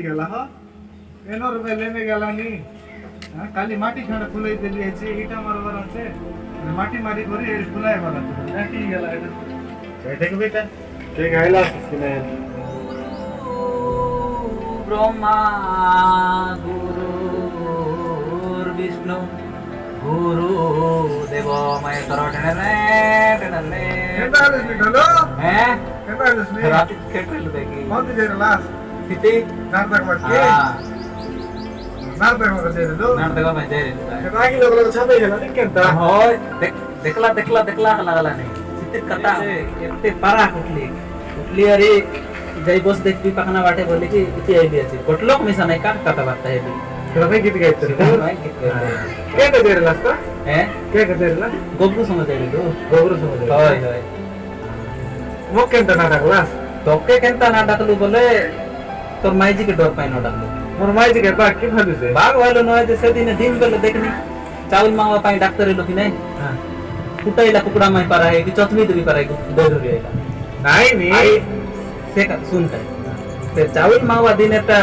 गेला हा एनोर लेने गेला नी खाली माटी खंड फुलाई देली আছে ইটা মারবার আছে মাটি মারি করে এর ফুলাই বানা নাকি গেলা এটা দেখো বেটা কে গাইলা কিনে ব্রহ্মা গুরুর বিষ্ণু গুরু দেব মহেশ্বর টেনে টেনে কেটা আছিস হলো হ্যাঁ কেটা আছিস নি রাতে কেটে দেখি কত জেরা লাস সিটি নাটক মারকে নাটক মারকে দে নাটক में दे रे কেটা কি লোক ছাপে গেল নি কেনটা होय देखला हला नहीं सिते कटा एते पारा कुटली अरे जय बस देखबी पखना बाटे बोले कि इति आइबी अछि कोटलोक मिसा नाही का कथा बात है भी केटा गीत गाइते केटा जेरा लास का हैं केटा जेरा गोबरू समझ दे दो गोबर समझ होय होय वो केनटा नाटक लास तोके केनता ना डाकलू बोले तोर माईजी के डर पाई न डाकलू मोर माइजी के बाग के भालू से बाग वालो नय जे से दिन बेले देखनी चावल मावा पाई डाक्टर लो कि नहीं हां कुटाइला कुकड़ा माई पारा है कि चटनी देवी पारा है दो धरी आइला नहीं नी से का सुन का से चावल मावा दिन एटा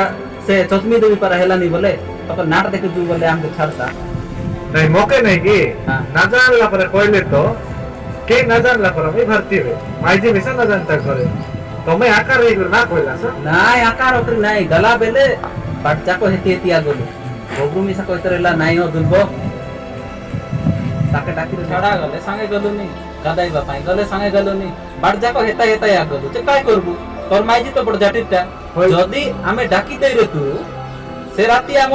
से चटनी देवी पारा हेला नहीं बोले तो नाट देख दू बोले हम तो छाड़ता नहीं मौके नहीं की हाँ। ना जानला पर कोइले तो के ना जानला पर मैं भर्ती हुए माइजी मिसा ना जानता करे तो मैं आकार रे ना कोइला स ना आकार ओकरी नहीं गला बेले पटचा को हेती हेती आगोलू गोबरू मिसा को इतरेला नहीं हो दुलबो ताके टाकी छाड़ा गले संगे गलो नहीं गादाइबा पाई गले संगे गलो नहीं बाडजा को हेता हेता आगोलू जे काय करबू तोर माइजी तो बड़ जाटिता होय। जदी हमें डाकी दे रे तू से राती हम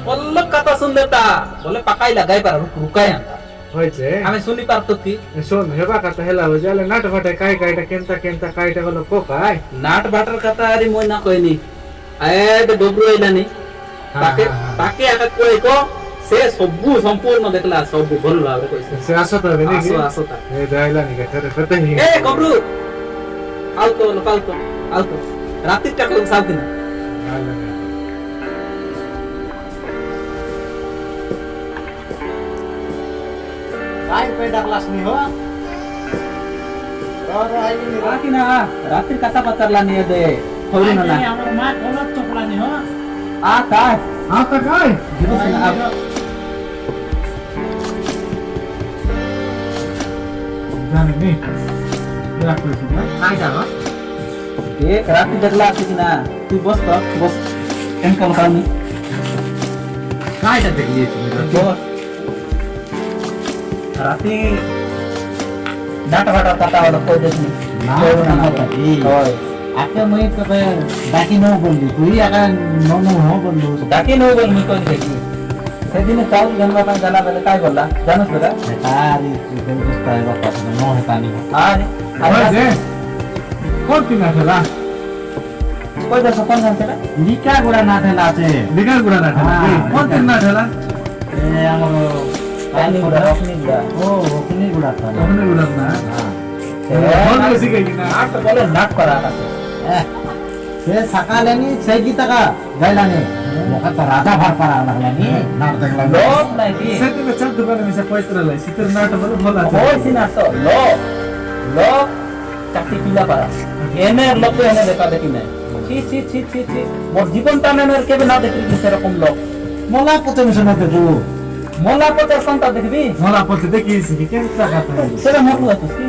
पल्लक कथा सुन लेता बोले पकाई लगाई पर रुकाय अंता होय छे हमें सुनी पार तो की सोन हेबा का तो हेला हो जाले नाट फटे काय कायटा केनता केनता कायटा गलो को काय नाट बाटर कथा अरे मोय ना कोई नहीं आए तो डोबरू आइला नहीं ताके ताके आका कोई को से सबु संपूर्ण देखला सब भल भाबरे कइसे से आसत रे नी आसो ता ए दाइला नी के कते ही ए गबरू आउ तो राती टाक साव किना काय पे डाकलास नी हो और आई नी राती ना रात्री कथा पतरला नहीं दे होरी ना हमर मां कोलत चोपला नहीं हो आ काय हां त काय दिवस ना अब जाने नी या कोई ना काय जावा एक राती जगला किना तू बस एंकल खानी काय ता देखली तुम्ही बस राती डाटा वाटा कथा वाला कोई देखनी ना होय आके मैं तो बाकी नो बोल दी तू ही आका नो हो बोल दो डाकी नो बोल मी कोई देखी सेदिन चावल गंगा पानी जाला बेले काय बोलला जानस बेटा तारी तू दोस्त है बापा नो है पानी अरे होय जे कोण पिना थला कोई जसो कोन जानते ना निका गुड़ा ना थे लाचे दिगर गुडा ना थला हाँ। कोण पिना थला ए हमरो पानी उड़ा अपनी उड़ा ओ ओकनी गुड़ा था हमने गुडा ना हां कोण कैसी गई ना नाट बोले नाट करा से सकालेनी सैगी तका गैलाने मोका तो राधा भर पर लागलानी नाट देखला लोग नहीं की सेति में चल दुकान में से पैत्र लै सितर नाट बोले भला होय सिना तो लो चाकरी पिला पारा एने लोग तो एने देखा देखी नहीं छी मोर जीवन ताने मेरे के ना देखी से रकम लोग मोला पते में सुना दे तू मोला पचास संता देखबी मला पते देखि छि कि केनता खाता सेरा मोटू आतुस की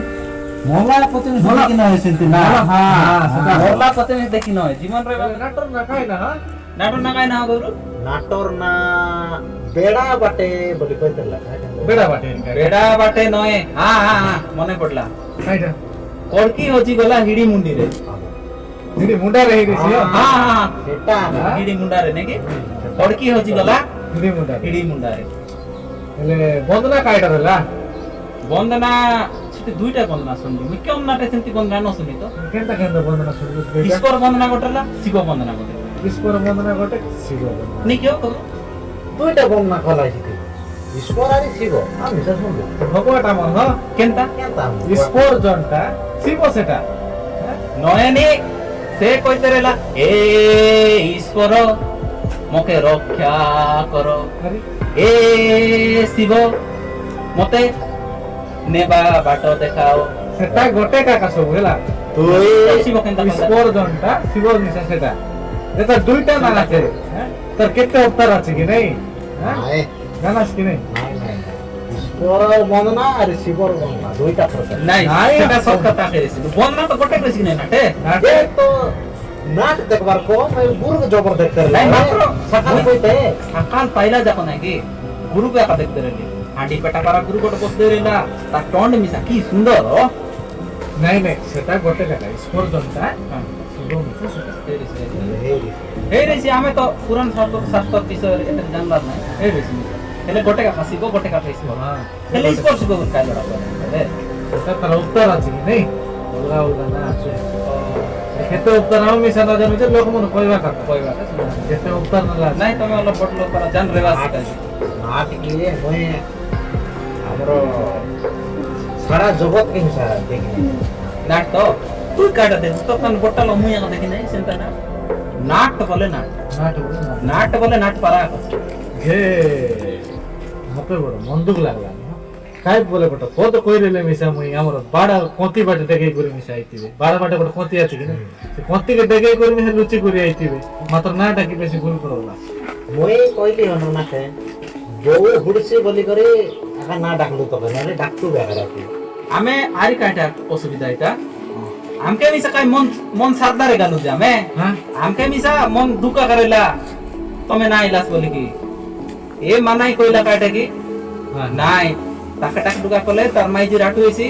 मोला पते में सुना कि ना है सेंती ना हां मोला पते में देखी न जीवन रे नाटर ना खाइ ना नाटो ना काय ना गुरु नाटोर ना बेड़ा बाटे बोली कहतला बेडा बाटे रेडा बाटे नय हां मने पडला खाइटा कोडकी होची गला हिडी मुंडी रे दिदी मुंडा रही रे छियो हां सेटा हिडी मुंडा रे नेकी कोडकी होची गला दिदी मुंडा हिडी मुंडा रे एले बंदना काइटा रहला बंदना छिते दुईटा बंदना सुनली मि केम नाटे सेंती बंदना न सुनी तो केनता बंदना सुरु बेटा ईश्वर बंदना गोटला शिव बंदना गोटे ईश्वर बंदना गोटे शिव नी क्यों करू दुईटा बमना खलाइछि ईश्वर आरि शिव हामी त सुनबो भगवाटा मन ह केनता केता ईश्वर जनता शिव सेटा नयनी से कइते रेला ए ईश्वर मके रक्षा करो अरे ए शिव मते नेबा बाटो देखाओ सेटा गोटे का सब हेला तो शिव केनता ईश्वर जनता शिव निसा सेटा এটা দুইটা নাট আছে হ্যাঁ তোর কেতে অবতার আছে কি নাই হ্যাঁ নাই জানাস কি নাই নাই নাই ঈশ্বর বন্দনা আর শিবর বন্দনা দুইটা প্রকার নাই নাই, সেটা আছে। সব কথা কইছি বন্ধনা তো গোটে কইছি না নাটে নাটে এ তো নাট দেখবার কম গুরু জবর দেখতে নাই মাত্র সকাল কইতে সকাল পাইলা যাকো নাকি গুরু একা দেখতে রেলি হাঁটি পেটা পারা গুরু গোটে বসতে রেলা তার টন্ড মিশা কি সুন্দর ও নাই নাই সেটা গোটে টাকা স্পর্ধনটা শুভ মিছে সেটা এই রেছি আমি তো পুরান শাস্ত্র বিষয় এটা জানলাম না এই রেছি হেলে গোটে কা ফাসিবো গোটে কা ফাসিবো হ্যাঁ হেলে স্পোর্টস গো কাই লড়া করে সেটা তার উত্তর আছে কি নাই ওলা ওলা না আছে কেতে উত্তর আমি মিশা না জানি যে লোক মনে কইবা কথা কইবা কেতে উত্তর না লাগে নাই তুমি অলপ বড় লোক করা জান রেওয়াজ শিখাইছি নাট কি মই আমার সারা জগৎ কে হিসা দেখি নাট তো তুই কাটা দে তো কান গোটা লো মুই দেখি নাই সেটা না নাট বলে নাট নাট বলে না নাট বলে নাট পারা হে মতে বড় মন্দুক লাগলা না কাই বলে বড় কত কইরেলে মিশা মুই আমার বাড়া কোতি বাটে দেখে করে মিশা আইতিবে বাড়া বাটে বড় কোতি আছে কি না সে কোতি কে দেখে করে মিশা লুচি করে আইতিবে মাত্র নাটা কি বেশি ভুল করলা মই কইলি হন নাকে বউ হুড়ছি বলি করে আকা না ডাকলু তো নালে ডাকতু বেগারাতি আমি আরি কাটা অসুবিধা এটা আমকে মিশা কাই মন মন সারদারে গালু যে আমি হ্যাঁ আমকে মিশা মন দুকা করেলা তুমি না ইলাস বলি কি এ মানাই কইলা কাটা কি হ্যাঁ নাই তাকে টাক দুকা কলে তার মাইজি রাটু হইছি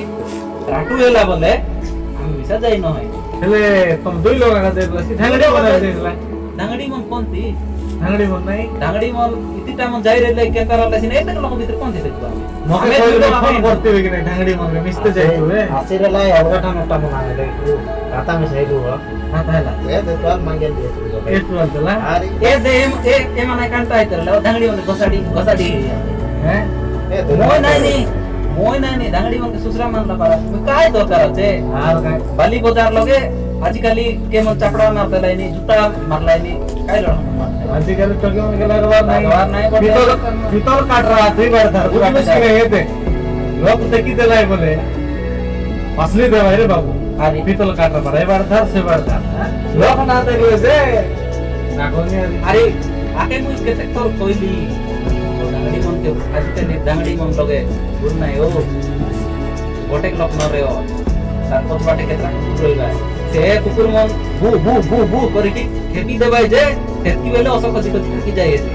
রাটু এলা বলে আমি মিশা যাই নয় হেলে তুমি দুই লোক আগা দেখলা সি ঢাঙ্গড়ি বলা দেখলা ডাঙ্গড়ি মন কোনতি ঢাঙ্গড়ি মন নাই ডাঙ্গড়ি মন ইতিটা মন যাই রেলে কে তারালা সিনে এটা লোক ভিতর কোনতি দেখবা মকে আমি কইলে দুই লোক ফোন আমি- করতে হবে কি না ঢাঙ্গড়ি মন মিশতে যাইতো হে আসিরে লাই অবগাটা নটা মনা দেখু রাতা মে সাইডু হ না তাহলে এ দে তোর মাঙ্গে দিয়েছি একটু আলতলা আরে এ দে এ মানে কান্তা আইতলে ডাঙ্গড়ি মন গসাডি গসাডি হ্যাঁ এ দে মই নাই নি ডাঙ্গড়ি মন সুসরা মানলা পারা কাই দরকার আছে আর কাই বালি বাজার লগে আজিকালি কেমন চাপড়া মারতে লাইনি জুতা মারলাইনি কাই লড়া আজকাল তো কেমন গেলা রবার নাই রবার নাই বটে। ভিতর ভিতর কাটরা দুইবার ধর বুঝি বুঝিস না। কি রে এতে লোক দেখি দেলাই বলে আসলি দেওয়াই রে বাবু আরে ভিতর কাটরা পারে এবার ধর সেবার ধর হ্যাঁ? লোক না দেখলে যে নাগনি আরে আকে মুই কেতে তোর কইলি ডাঙ্গড়ি মন কে আজিকালি ডাঙ্গড়ি মন লগে ভুল নাই ও গোটেক লোক নরে ও তার কত বাটে কেতরা কুকুর রইবা সে কুকুর মন বু বু বু বু করি কি খেপি দেবাই যে খেপি বেলে অসক কছি কছি থাকি যায় এসে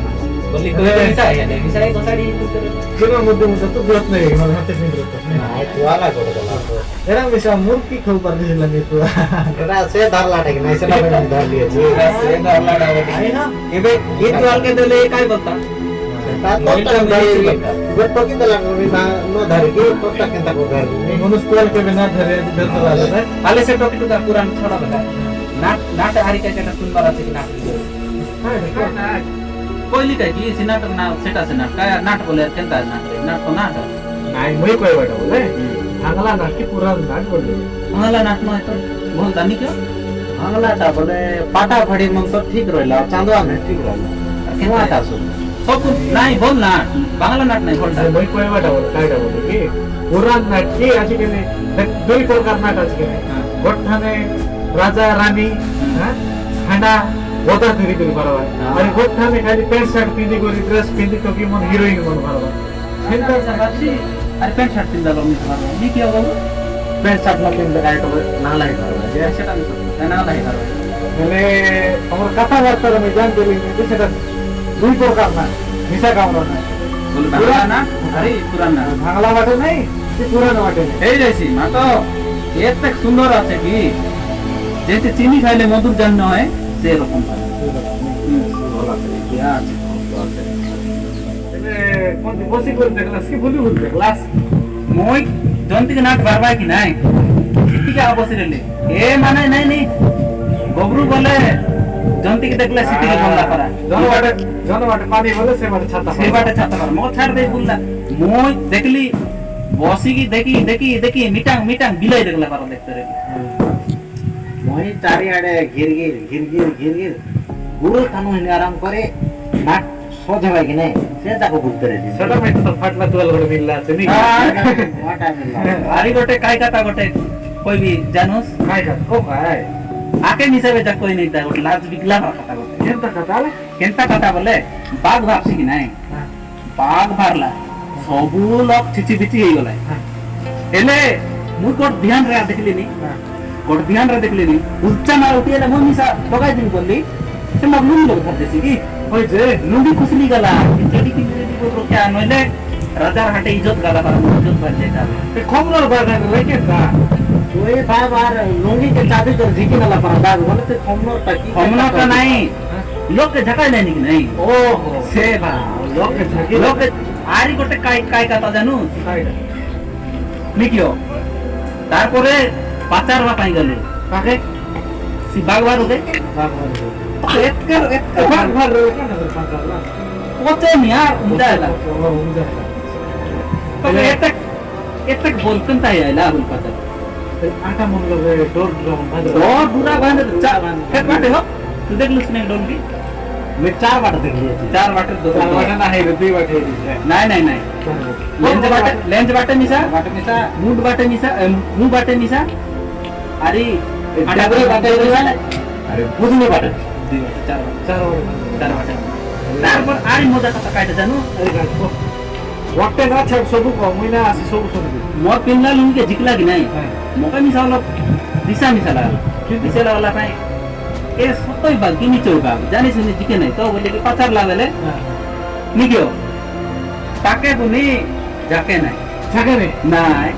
বলি কই মিশাই এনে মিশাই গসাড়ি কুকুর কেন মধ্যে তো বিরত নেই মানে হাতে পিন্দ্র নাই তোয়ালা করে দিলাম এরা মিশা মুরকি খাও পার দিছিলাম তো এটা সে ধার লাটে কি নাই সেটা বেন ধর দিয়েছি সে গালাডা বলি এবে গীত গালকে দিলে কাই বলতা তা তোরটা ধরি বেটো কি দিলাম না নো ধরি কি তোরটা কেনতা কো ধরি এই মনুষ্যল কে না ধরে ধরতে লাগে তাহলে সে টপিক টুকা পুরান ছড়া বেলা নাট নাট হারি কে কেটা শুনবার আছে কি নাট হ্যাঁ দেখো কইলি কাই কি সিনাট না সেটা সিনাট কায় নাট বলে কেনতা নাট রে নাট তো নাট নাই মই কই বাটা বলে বাংলা না কি পুরা নাট বলে বাংলা নাট নয় তো বল দানি কেউ বাংলাটা বলে পাটা ফাড়ি মন তো ঠিক রইলা চাঁদোয়া মে ঠিক রইলা কেনাটা শুন সব নাই বল নাট বাংলা নাট নাই বলটা মই কই বাটা বলে কাইটা বলে কি পুরান নাট কি আছে কি দুই প্রকার নাট আছে কি গোঠানে রাজা রানী হ্যাঁ ঠান্ডা ওটা ধরি করি পারবা আর গোঠানে খালি প্যান্ট শার্ট পিন্ধি করি ড্রেস পিন্ধি তো কি মন হিরোইন মন পারবা সেটা সাবাসি আর প্যান্ট শার্ট পিন্দা লমি তোমার নি কি হবে প্যান্ট শার্ট না কিনলে গাইটো না লাই সেটা না লাই পারবে মানে আমার কথাবার্তার আমি জানতে পারি যে সেটা দুই প্রকার না মিশা কামড় না বল বাংলা না আরে পুরান না বাংলা বাটে নাই কি পুরানো বাটে নাই এই যাইছি মা তো এত সুন্দর আছে কি যেতে চিনি খাইলে মধুর জান্ন হয় সেরকম হয় কোন বসি করে দেখলা কি বলি বলি ক্লাস মই জন্তিকে নাট বারবার কি নাই সিটিকে অবসরে লে এ মানে নাই নি গবরু বলে জন্তিকে দেখলে সিটিকে বললা করা জনবাটে পানি বলে সে বাটে ছাতা সে বাটে ছাতা পার মো ছাড় দে বললা মই দেখলি বসি কি দেখি দেখি দেখি মিটাং মিটাং বিলাই দেখলা পার দেখতে রে মই চারিআড়ে ঘিরগির গুরু কানু হিনে আরাম করে নাট সোজা হয় কিনে সে তাকে বুঝতে রে সেটা মাই তো ফাটলা তোয়াল করে মিললা আছে নি আরি গোটে কাই কথা গোটে কইবি জানোস খাই খা ও ভাই আকে মিশাবে তা কই নাই তা ওটা লাজ বিগলা কথা বলে কেনতা কথা আলে কেনতা কথা বলে বাঘ ভাবছি কি নাই বাঘ ভারলা সবু লোক ছিচি বিচি হই গলা এলে মুই কোট ধ্যান রে দেখলিনি কোট ধ্যান রে দেখলিনি উচ্চা মার উঠিলে মুই মিশা লগাই দিন বললি সে মগ লুঙ্গি লোক ধরতেছি কি ওই যে লুঙ্গি খুসলি গলা চেডি কি বলবো কে নইলে রাজার হাটে ইজ্জত গালা পারা ইজ্জত বাদ যেটা খমর বাগান রেখে তা ওই বাপ আর লুঙ্গি के चाबी तो झिकी नाला पर बाग बोले तो खमनोर टाकी खमना का नहीं लोग के झका लेनी कि नहीं ओहो से बा लोग झाकी लोग के आरी गोटे काय কথা জানু নিকিও তারপরে পাচার বা পাই গেল কাকে সি বাগবার ওকে বাগবান এতকার ভাগ ভাগ রে কেন পাঁচালা পচে নিয়া উদালা উদালা তবে এতক বলতেন তাই আইলা আবুল পাচার आटा मन लगे डोर ड्रम भादो और बुरा बांध चा खेत बाटे हो तू देख लुस ने डोल भी मैं 4 बार देख लिए थी 4 बाटे दो वाटा ना है दुई बाटे नहीं लेंज बाटे मिसा मूड बाटे मिसा मुंह बाटे मिसा अरे डबरे बाटे मिसा अरे बुझने बाटे दुई बाटे 4 चार बाटे তারপর আরে মজা কথা কাইতে জানো अरे गाको वक्ते ना छक सबु को मुइना आसी सबु सुनि मोर पिनला लुंगी के जिकला कि नहीं हां मोका मिसाला दिशा मिसाला दिशा वाला पाए ए सतोई बाग किनी चौका जानी सुनी जिके नहीं तो बोले कि पाचार लावेले निकियो ताके बुनी जाके नहीं छके रे नहीं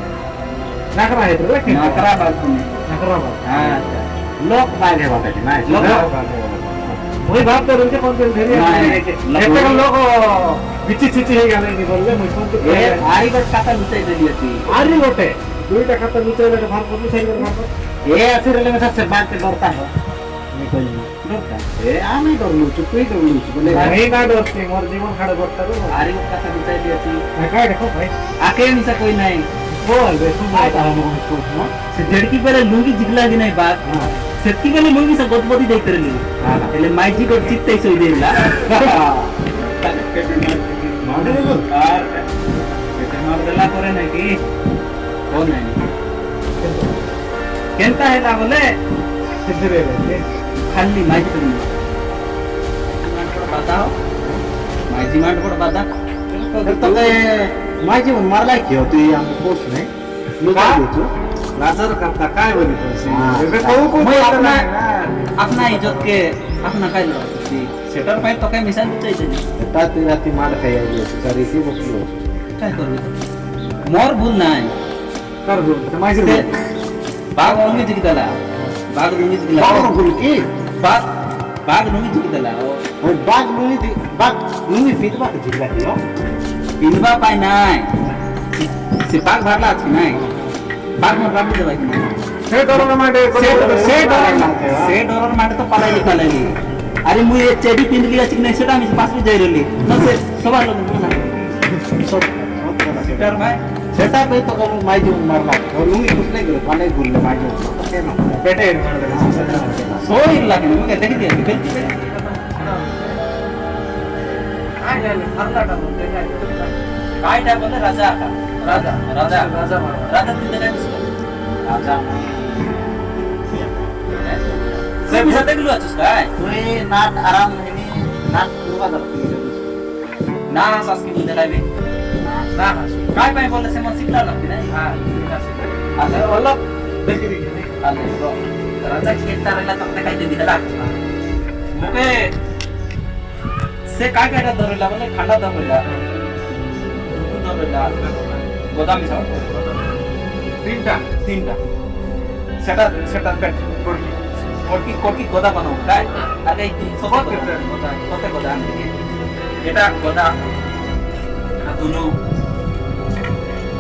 नाकरा है रे के नाकरा बाग बुनी नाकरा बा हां लोक बाग है बाटे ना लोक वही बात तो उनके कौन कौन ढेरी एक लोग बिची चिची हे गाले नि बोलले मुई कोन तो ए आरी बट काटा लुचाई देली अछि आरी लोटे दुईटा खाता लुचाई ले भार पर साइड में भार ये ऐसे रेले में सबसे बात के डरता है मैं कोई डरता ए आमी डर लू तू डर लू बोले नहीं ना डरती मोर जीवन खाड़े बट्टा रो आरी बट काटा लुचाई दी अछि काय देखो भाई आके मिसा कोई नहीं बोल बे सुन आय ता हम उसको ना से जड़की पहले लुंगी जिगला कि नहीं बात सेत्ती पहले लुंगी से गदबदी देखते रहली એટલે માઈજી કો ચિત્તે સોઈ દેલા माडे लो আর এটা মার দেলা করে নাকি ও নাই কেনতা হেলা বলে किधरे रे খালি মাইজি তুমি बताओ माइजी मांड को बता तो के माझी मारला क्यों तू हम कोर्स नहीं लुका दे तू लाजर करता काय बोली तो हाँ, एबे को मैं अपना इज्जत के अपना काय लो सेटर पाई तो काय मिसान चाहिए राती राती मार खाई आई सारी सी बकलो काय करबी मोर भूल নাই कर दो माइजी बाग लुंगी जिगदला बाग लुंगी जिगला बाग गुल की बाग लुंगी जिगदला और बाग नुनी फिटबा के जिगला दियो पिनबा पाई নাই সে বাঘ ভাড়লা আছে নাই বাঘ মা বাঘ দেবাই से डर माटे সে ডরর মাঠে তো পালাইলি পালাইলি আরে মুই এ চেডি পিন লিয়া চিক নাই সেটা আমি পাশে যাই রলি না সে সবার লোক না सब সেটার ভাই सेटा पे तो कम माझी मारला और नुनी कुछ नहीं करे पाले गुल माझी तो के ना पेटे সোই লাগে মুকে দেখি দিয়া বেলতি কাইটা বলে রাজা রাজা রাজা রাজা রাজা তুই দেখা দিস राजा সে বিসা দেখলু আছিস কাই कोई नाट आराम नहीं नाट पूरा करती है না হাসাস কি বলতে লাইবে না হাস কাই পাই বলে সে মন শিখলা লাগতি না হ্যাঁ আলে ওলো দেখি দেখি আলে ব্রো রাজা খেতা রেলা তো দেখাই দে দিলা মুকে সে কাই কাইটা ধরলা বলে খান্ডা ধরলা ধরলা গোদামি সাউ তিনটা সেটা সেটা পেট কোটি গোদা বানাও তাই আগে এই সব গোদা কত গোদা আনবি এটা গোদা দুনো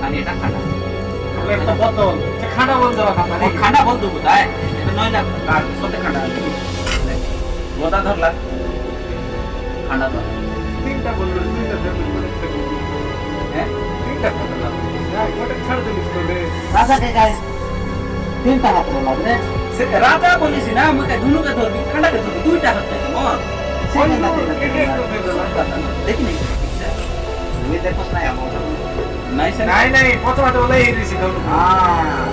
আর এটা খানা এটা বোতল खाना बोल दो ও খানা বল দেবো তাই এটা নয় না আর কত খানা গোদা ধরলা খানা ধর तीनटा बोल दो तीनटा হ্যাঁ तीनटा खाना यार कोटे छाड़ दे इसको ले राजा के गाय तीन ता हाथ लग रे সে রাজা বলিস না মুকে দুনুকে ধরবি খানা কে ধরবি দুইটা হাতে মর দেখি নাই ये देखो ना हम নাই সে नहीं नहीं पचो बाटे बोले ही रिसी दो हां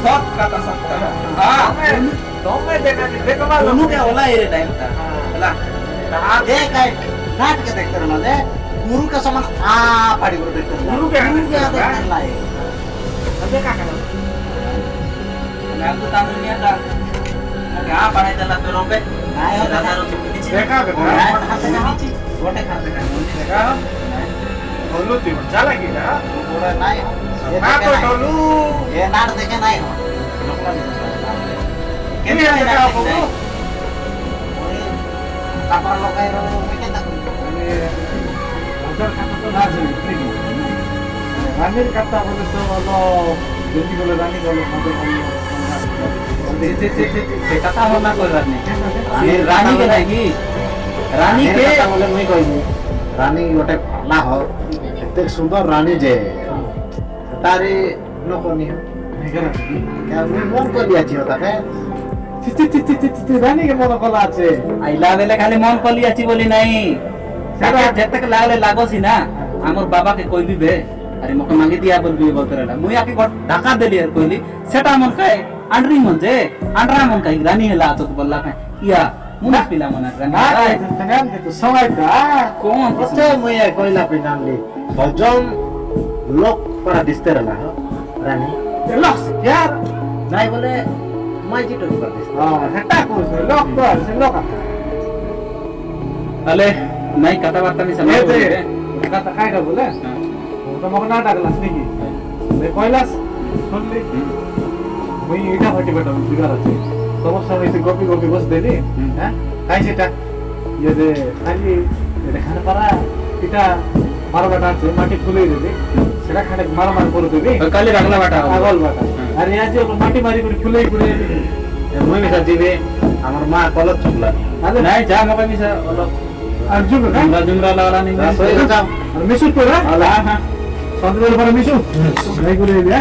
সব কথা সব কথা হ্যাঁ तो मैं नहीं देखा नहीं देखो मालूम दोनों के होला ये टाइम था होला देख काय नाटक देखते रहना दे गुरु का समान आ पाड़ी गुरु देखते रहना गुरु के हाथ गुरु के हाथ देखते देखते लाए अबे क्या करो मैं तो तानु नहीं आता क्या पढ़ाई चला तो रोबे नहीं होता दादा रो पीछे देखा गोटे खाते का देखा ढोलू थी चला की ना गोटे नहीं हो ना तो ढोलू ये नाट देखे नहीं हो लोकला के नहीं देखा बाबू कापर लोकाय रो के ता हजार खाता तो ना चली ठीक रानी खाता बोले तो लो जल्दी बोले रानी बोले मजे से कथा होना कोई बात नहीं रानी के नहीं रानी के बोले मुई कहबी रानी गोटे भला हो एते सुंदर रानी जे तारे लोकनी हो क्या मुई मन कर दिया छी होता है रानी के मन कला আছে आइला बेले खाली मन कली आछि बोली नहीं सारा जतक लागले लागोसी ना हमर बाबा के कोई भी बे अरे मके मांगी दिया बोलबी बोलते रहला मुई आके ढाका देली यार कोइली सेटा मन काय आंड्री मन जे आंड्रा मन काय रानी हेला तो बोलला काय या मुना पिला मना रानी না तंगान के तो समय का कौन बच्चे मुई कोइला पे नाम ली भजन लोक पर दिसते रहला हो रानी लक्स यार नहीं बोले मैं जी टोक कर दिस हां हटा को लोक तो से लोक अले नहीं कथा बार्ता नहीं समझ येते कथा काय का बोले तो मग ना टाकलास नाही मी कोइलास सुनली मी इटा फाटी बेटा बिगार আছে তোমার সবাই সে গপি গপি বস দেলি হ্যাঁ কাই সেটা ये दे খালি এটা খানা পারা এটা মারো বাটা আছে মাটি ফুলে দিবি সেটা খানে মারো মার করে দিবি काली रगला बाटा আগল বাটা আর আজ মাটি মারি করে ফুলে করে দিবি मुई मिसा जीवे हमर मां कलत चुकला नहीं जा मके मिसा ओलो আর জুবে না जुमरा जुमरा वाला नहीं सोई जाओ আর মিশু তোরা हां हां সন্ধ্যের পরে মিশু নাই করে দিবি